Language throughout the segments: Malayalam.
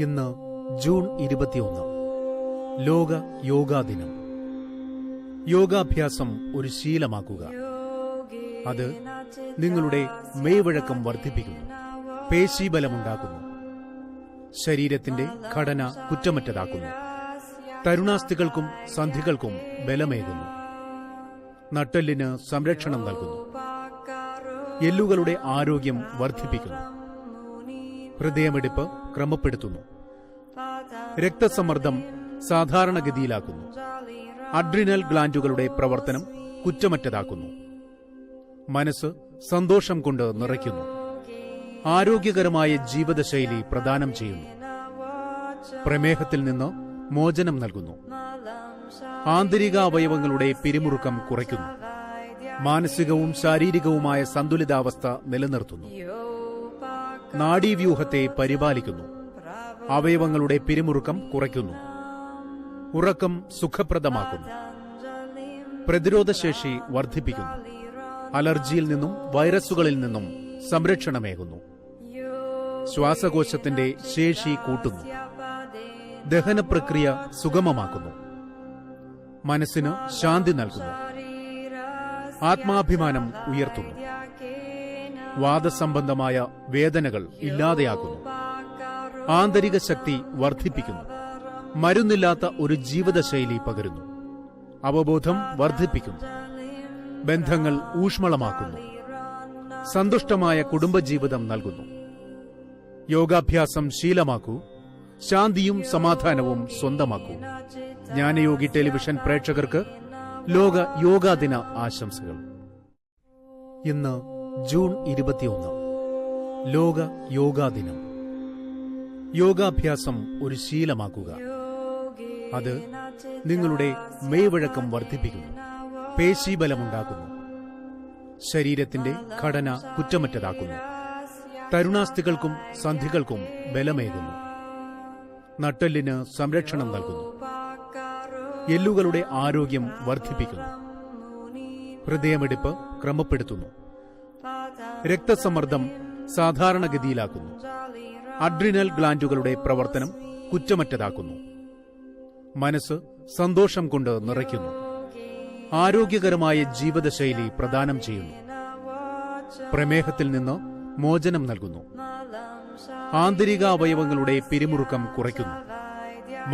ഇന്ന് ജൂൺ 21 ലോക യോഗാ ദിനം. യോഗാഭ്യാസം ഒരു ശീലമാക്കുക. അത് നിങ്ങളുടെ മെയ്വഴക്കം വർദ്ധിപ്പിക്കുന്നു, പേശീബലമുണ്ടാക്കുന്നു, ശരീരത്തിന്റെ ഘടന കുറ്റമറ്റതാക്കുന്നു, തരുണാസ്ഥികൾക്കും സന്ധികൾക്കും ബലമേകുന്നു, നട്ടെല്ലിന് സംരക്ഷണം നൽകുന്നു, എല്ലുകളുടെ ആരോഗ്യം വർദ്ധിപ്പിക്കുന്നു, ഹൃദയമിടിപ്പ് ക്രമപ്പെടുത്തുന്നു, രക്തസമ്മർദ്ദം സാധാരണഗതിയിലാക്കുന്നു, അഡ്രിനൽ ഗ്ലാൻഡുകളുടെ പ്രവർത്തനം കുറ്റമറ്റതാക്കുന്നു, മനസ്സ് സന്തോഷം കൊണ്ട് നിറയ്ക്കുന്നു, ആരോഗ്യകരമായ ജീവിതശൈലി പ്രദാനം ചെയ്യുന്നു, പ്രമേഹത്തിൽ നിന്ന് മോചനം നൽകുന്നു, ആന്തരിക അവയവങ്ങളുടെ പിരിമുറുക്കം കുറയ്ക്കുന്നു, മാനസികവും ശാരീരികവുമായ സന്തുലിതാവസ്ഥ നിലനിർത്തുന്നു, നാഡീവ്യൂഹത്തെ പരിപാലിക്കുന്നു, അവയവങ്ങളുടെ പിരിമുറുക്കം കുറയ്ക്കുന്നു, ഉറക്കം സുഖപ്രദമാക്കുന്നു, പ്രതിരോധശേഷി വർദ്ധിപ്പിക്കുന്നു, അലർജിയിൽ നിന്നും വൈറസുകളിൽ നിന്നും സംരക്ഷണമേകുന്നു, ശ്വാസകോശത്തിന്റെ ശേഷി കൂട്ടുന്നു, ദഹനപ്രക്രിയ സുഗമമാക്കുന്നു, മനസ്സിന് ശാന്തി നൽകുന്നു, ആത്മാഭിമാനം ഉയർത്തുന്നു, വാദസംബന്ധമായ വേദനകൾ ഇല്ലാതെയാക്കുന്നു, ആന്തരിക ശക്തി വർദ്ധിപ്പിക്കുന്നു, മരുന്നില്ലാത്ത ഒരു ജീവിതശൈലി പകരുന്നു, അവബോധം വർദ്ധിപ്പിക്കുന്നു, ബന്ധങ്ങൾ ഊഷ്മളമാക്കുന്നു, സന്തുഷ്ടമായ കുടുംബജീവിതം നൽകുന്നു. യോഗാഭ്യാസം ശീലമാക്കൂ, ശാന്തിയും സമാധാനവും സ്വന്തമാക്കൂ. ജ്ഞാനയോഗി ടെലിവിഷൻ പ്രേക്ഷകർക്ക് ലോക യോഗാ ദിന ആശംസകൾ. ഇന്ന് ജൂൺ 21 ലോക യോഗാ ദിനം. യോഗാഭ്യാസം ഒരു ശീലമാക്കുക. അത് നിങ്ങളുടെ മെയ്വഴക്കം വർദ്ധിപ്പിക്കുന്നു, പേശീബലമുണ്ടാക്കുന്നു, ശരീരത്തിന്റെ ഘടന കുറ്റമറ്റതാക്കുന്നു, തരുണാസ്ഥികൾക്കും സന്ധികൾക്കും ബലമേകുന്നു, നട്ടെല്ലിന് സംരക്ഷണം നൽകുന്നു, എല്ലുകളുടെ ആരോഗ്യം വർദ്ധിപ്പിക്കുന്നു, ഹൃദയമിടിപ്പ് ക്രമപ്പെടുത്തുന്നു, രക്തസമ്മർദ്ദം സാധാരണഗതിയിലാക്കുന്നു, അഡ്രിനൽ ഗ്ലാൻഡുകളുടെ പ്രവർത്തനം കുറ്റമറ്റതാക്കുന്നു, മനസ്സ് സന്തോഷം കൊണ്ട് നിറയ്ക്കുന്നു, ആരോഗ്യകരമായ ജീവിതശൈലി പ്രദാനം ചെയ്യുന്നു, പ്രമേഹത്തിൽ നിന്ന് മോചനം നൽകുന്നു, ആന്തരിക അവയവങ്ങളുടെ പിരിമുറുക്കം കുറയ്ക്കുന്നു,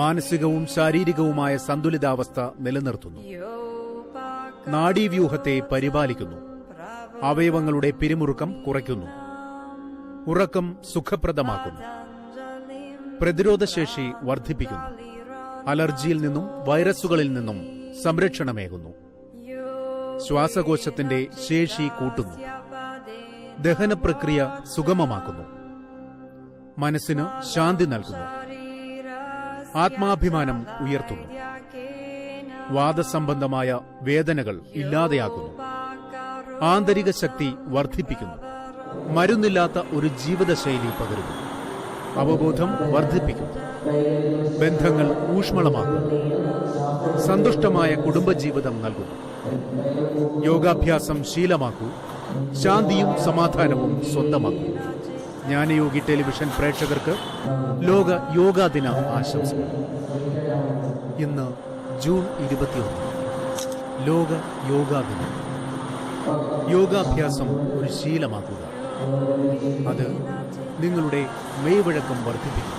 മാനസികവും ശാരീരികവുമായ സന്തുലിതാവസ്ഥ നിലനിർത്തുന്നു, നാഡീവ്യൂഹത്തെ പരിപാലിക്കുന്നു, അവയവങ്ങളുടെ പിരിമുറുക്കം കുറയ്ക്കുന്നു, ഉറക്കം സുഖപ്രദമാക്കുന്നു, പ്രതിരോധശേഷി വർദ്ധിപ്പിക്കുന്നു, അലർജിയിൽ നിന്നും വൈറസുകളിൽ നിന്നും സംരക്ഷണമേകുന്നു, ശ്വാസകോശത്തിന്റെ ശേഷി കൂട്ടുന്നു, ദഹനപ്രക്രിയ സുഗമമാക്കുന്നു, മനസ്സിന് ശാന്തി നൽകുന്നു, ആത്മാഭിമാനം ഉയർത്തുന്നു, വാദസംബന്ധമായ വേദനകൾ ഇല്ലാതെയാക്കുന്നു, ആന്തരിക ശക്തി വർദ്ധിപ്പിക്കുന്നു, മരുന്നില്ലാത്ത ഒരു ജീവിതശൈലി പകരുന്നു, അവബോധം വർദ്ധിപ്പിക്കുന്നു, ബന്ധങ്ങൾ ഊഷ്മളമാക്കുന്നു, സന്തുഷ്ടമായ കുടുംബജീവിതം നൽകുന്നു. യോഗാഭ്യാസം ശീലമാക്കൂ, ശാന്തിയും സമാധാനവും സ്വന്തമാക്കൂ. ജ്ഞാനയോഗി ടെലിവിഷൻ പ്രേക്ഷകർക്ക് ലോക യോഗാ ദിന ആശംസകൾ. ഇന്ന് ജൂൺ 21 ലോക യോഗാ ദിനം. യോഗാഭ്യാസം ഒരു ശീലമാക്കുക. അത് നിങ്ങളുടെ മെയ്വഴക്കം വർദ്ധിപ്പിക്കുന്നു,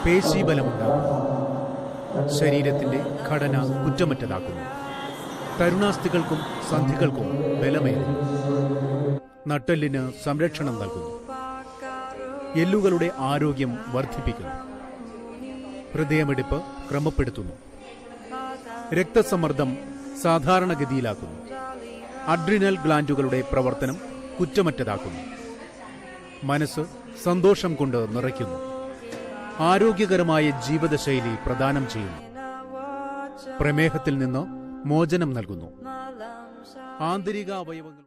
പേശീബലമുണ്ടാക്കുന്നു, ശരീരത്തിന്റെ ഘടന കുറ്റമറ്റതാക്കുന്നു, തരുണാസ്ഥികൾക്കും സന്ധികൾക്കും ബലമേകുന്നു, നട്ടെല്ലിന് സംരക്ഷണം നൽകുന്നു, എല്ലുകളുടെ ആരോഗ്യം വർദ്ധിപ്പിക്കുന്നു, ഹൃദയമിടിപ്പ് ക്രമപ്പെടുത്തുന്നു, രക്തസമ്മർദ്ദം സാധാരണഗതിയിലാക്കുന്നു, അഡ്രിനൽ ഗ്ലാൻഡുകളുടെ പ്രവർത്തനം കുറ്റമറ്റതാക്കുന്നു, മനസ്സ് സന്തോഷം കൊണ്ട് നിറയ്ക്കുന്നു, ആരോഗ്യകരമായ ജീവിതശൈലി പ്രദാനം ചെയ്യുന്നു, പ്രമേഹത്തിൽ നിന്ന് മോചനം നൽകുന്നു, ആന്തരിക അവയവങ്ങൾ